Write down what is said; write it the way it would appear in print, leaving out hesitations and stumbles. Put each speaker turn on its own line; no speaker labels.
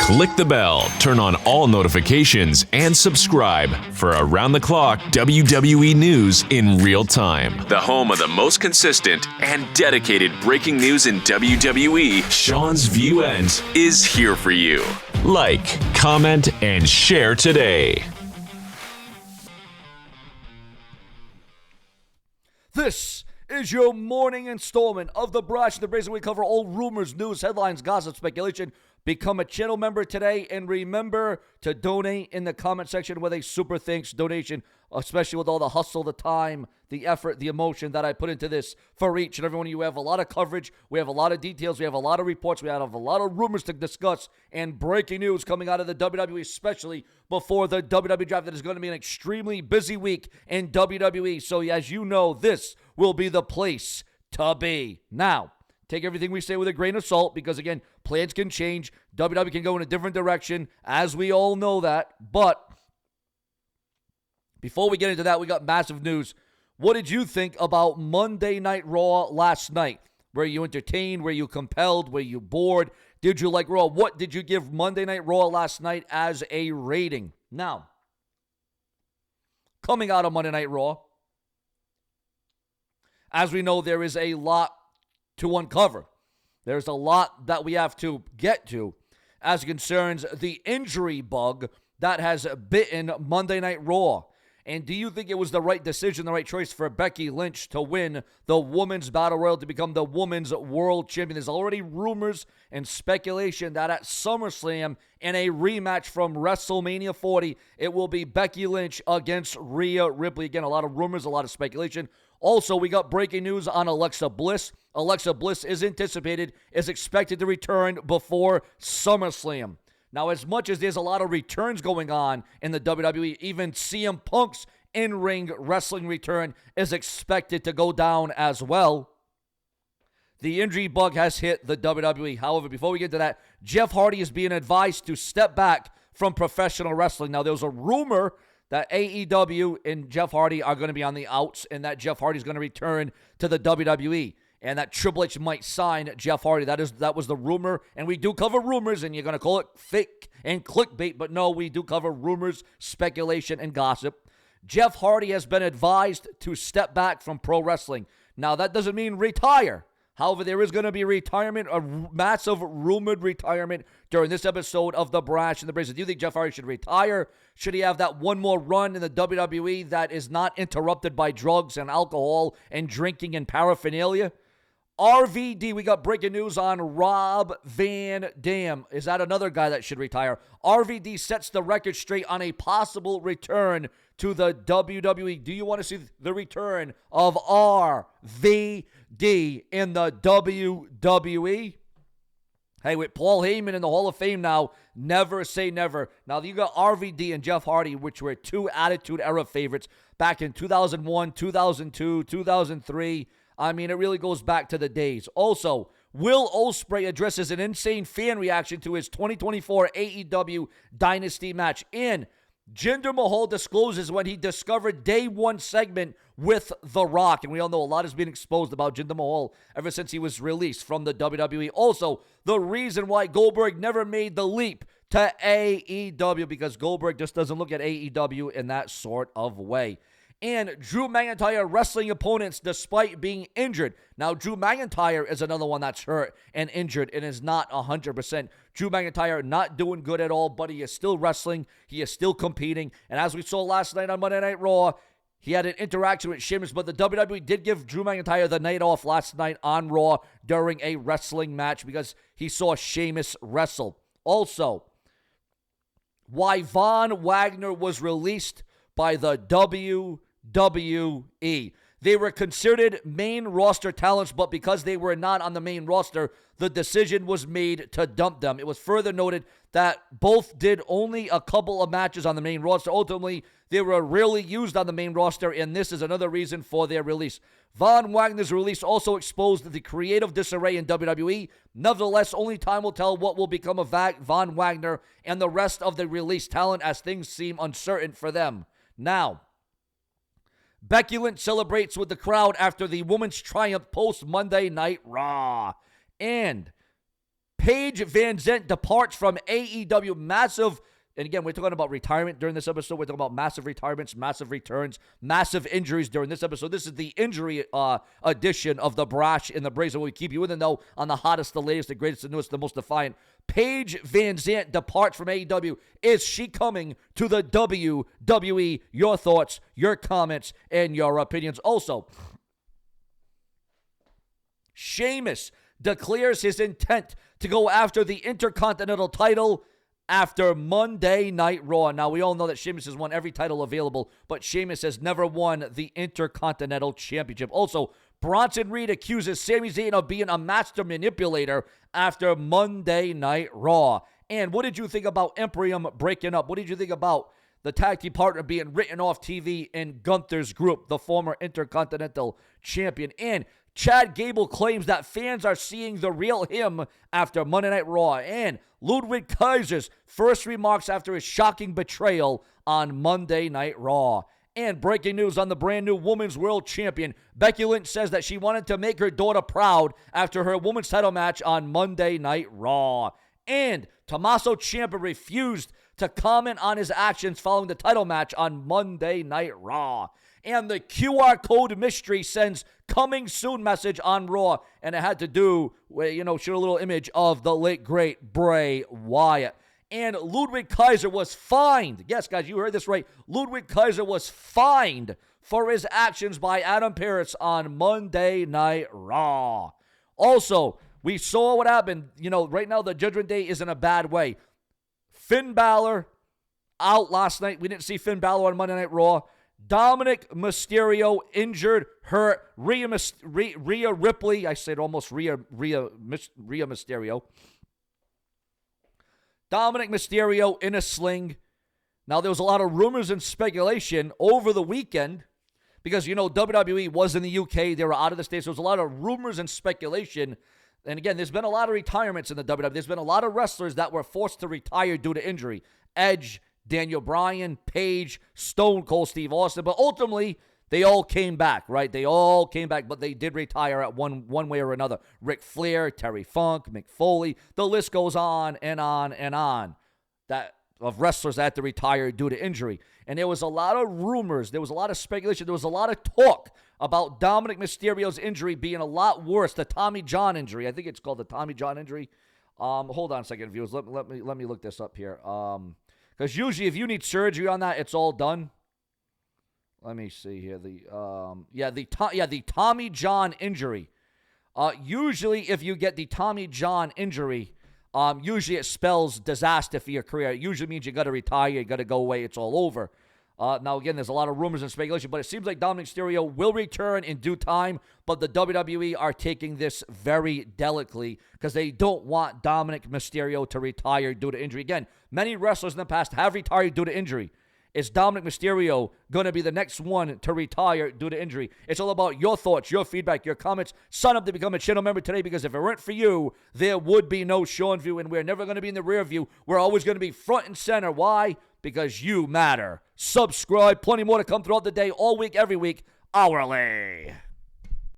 Click the bell, turn on all notifications, and subscribe for around-the-clock WWE news in real time. The home of the most consistent and dedicated breaking news in WWE, Seanzviewent, is here for you. Like, comment, and share today.
This is your morning installment of the Brash and the Brazen. We cover all rumors, news, headlines, gossip, speculation. Become a channel member today, and remember to donate in the comment section with a super thanks donation, especially with all the hustle, the time, the effort, the emotion that I put into this for each and every one of you. We have a lot of coverage, we have a lot of details, we have a lot of reports, we have a lot of rumors to discuss, and breaking news coming out of the WWE, especially before the WWE draft. That is going to be an extremely busy week in WWE. So as you know, this will be the place to be. Now, take everything we say with a grain of salt because, again, plans can change. WWE can go in a different direction, as we all know that. But before we get into that, we got massive news. What did you think about Monday Night Raw last night? Were you entertained? Were you compelled? Were you bored? Did you like Raw? What did you give Monday Night Raw last night as a rating? Now, coming out of Monday Night Raw, as we know, there is a lot to uncover. There's a lot that we have to get to as it concerns the injury bug that has bitten Monday Night Raw. And do you think it was the right decision, the right choice for Becky Lynch to win the Women's Battle Royal to become the Women's World Champion? There's already rumors and speculation that at SummerSlam, in a rematch from WrestleMania 40, it will be Becky Lynch against Rhea Ripley. Again, a lot of rumors, a lot of speculation. Also, we got breaking news on Alexa Bliss. Alexa Bliss is expected to return before SummerSlam. Now, as much as there's a lot of returns going on in the WWE, even CM Punk's in-ring wrestling return is expected to go down as well. The injury bug has hit the WWE. However, before we get to that, Jeff Hardy is being advised to step back from professional wrestling. Now, there's a rumor that AEW and Jeff Hardy are going to be on the outs and that Jeff Hardy is going to return to the WWE and that Triple H might sign Jeff Hardy. That was the rumor, and we do cover rumors, and you're going to call it fake and clickbait, but no, we do cover rumors, speculation, and gossip. Jeff Hardy has been advised to step back from pro wrestling. Now, that doesn't mean retire. However, there is going to be retirement, a massive rumored retirement during this episode of The Brash and the Brazen. Do you think Jeff Hardy should retire? Should he have that one more run in the WWE that is not interrupted by drugs and alcohol and drinking and paraphernalia? RVD, we got breaking news on Rob Van Dam. Is that another guy that should retire? RVD sets the record straight on a possible return to the WWE. Do you want to see the return of RVD in the WWE? Hey, with Paul Heyman in the Hall of Fame now, never say never. Now, you got RVD and Jeff Hardy, which were two Attitude Era favorites back in 2001, 2002, 2003. I mean, it really goes back to the days. Also, Will Ospreay addresses an insane fan reaction to his 2024 AEW Dynasty match. And Jinder Mahal discloses when he discovered Day One segment with The Rock. And we all know a lot has been exposed about Jinder Mahal ever since he was released from the WWE. Also, the reason why Goldberg never made the leap to AEW, because Goldberg just doesn't look at AEW in that sort of way. And Drew McIntyre wrestling opponents despite being injured. Now, Drew McIntyre is another one that's hurt and injured and is not 100%. Drew McIntyre not doing good at all, but he is still wrestling. He is still competing. And as we saw last night on Monday Night Raw, he had an interaction with Sheamus, but the WWE did give Drew McIntyre the night off last night on Raw during a wrestling match because he saw Sheamus wrestle. Also, why Von Wagner was released by the WWE. They were considered main roster talents, but because they were not on the main roster, the decision was made to dump them. It was further noted that both did only a couple of matches on the main roster. Ultimately, they were rarely used on the main roster, and this is another reason for their release. Von Wagner's release also exposed the creative disarray in WWE. Nevertheless, only time will tell what will become of Von Wagner and the rest of the released talent as things seem uncertain for them. Now, Becky Lynch celebrates with the crowd after the women's triumph post-Monday Night Raw. And Paige Van Zant departs from AEW. Massive, and again, we're talking about retirement during this episode. We're talking about massive retirements, massive returns, massive injuries during this episode. This is the injury edition of the Brash and the Brazen. We keep you in the know on the hottest, the latest, the greatest, the newest, the most defiant. Paige Van Zant departs from AEW. Is she coming to the WWE? Your thoughts, your comments, and your opinions. Also, Sheamus declares his intent to go after the Intercontinental title after Monday Night Raw. Now, we all know that Sheamus has won every title available, but Sheamus has never won the Intercontinental Championship. Also, Bronson Reed accuses Sami Zayn of being a master manipulator after Monday Night Raw. And what did you think about Imperium breaking up? What did you think about the tag team partner being written off TV in Gunther's group, the former Intercontinental Champion? And Chad Gable claims that fans are seeing the real him after Monday Night Raw. And Ludwig Kaiser's first remarks after his shocking betrayal on Monday Night Raw. And breaking news on the brand new Women's World Champion. Becky Lynch says that she wanted to make her daughter proud after her women's title match on Monday Night Raw. And Tommaso Ciampa refused to comment on his actions following the title match on Monday Night Raw. And the QR code mystery sends coming soon message on Raw. And it had to do with, show a little image of the late, great Bray Wyatt. And Ludwig Kaiser was fined. Yes, guys, you heard this right. Ludwig Kaiser was fined for his actions by Adam Pearce on Monday Night Raw. Also, we saw what happened. Right now the Judgment Day is in a bad way. Finn Balor out last night. We didn't see Finn Balor on Monday Night Raw. Dominik Mysterio injured, hurt. Rhea Ripley, I said almost Rhea Mysterio. Dominik Mysterio in a sling. Now, there was a lot of rumors and speculation over the weekend because, WWE was in the UK. They were out of the States. There was a lot of rumors and speculation. And again, there's been a lot of retirements in the WWE. There's been a lot of wrestlers that were forced to retire due to injury. Edge, Daniel Bryan, Paige, Stone Cold Steve Austin. But ultimately, they all came back, right? They all came back, but they did retire at one way or another. Ric Flair, Terry Funk, Mick Foley. The list goes on and on and on of wrestlers that had to retire due to injury. And there was a lot of rumors. There was a lot of speculation. There was a lot of talk about Dominik Mysterio's injury being a lot worse. The Tommy John injury. I think it's called the Tommy John injury. Hold on a second, viewers. Let me look this up here. Because usually if you need surgery on that, it's all done. Let me see here. The Tommy John injury. Usually if you get the Tommy John injury, usually it spells disaster for your career. It usually means you got to retire, you got to go away, it's all over. Now, again, there's a lot of rumors and speculation, but it seems like Dominik Mysterio will return in due time, but the WWE are taking this very delicately because they don't want Dominik Mysterio to retire due to injury. Again, many wrestlers in the past have retired due to injury. Is Dominik Mysterio going to be the next one to retire due to injury? It's all about your thoughts, your feedback, your comments. Sign up to become a channel member today because if it weren't for you, there would be no Seanzview, and we're never going to be in the rear view. We're always going to be front and center. Why? Because you matter. Subscribe. Plenty more to come throughout the day, all week, every week, hourly.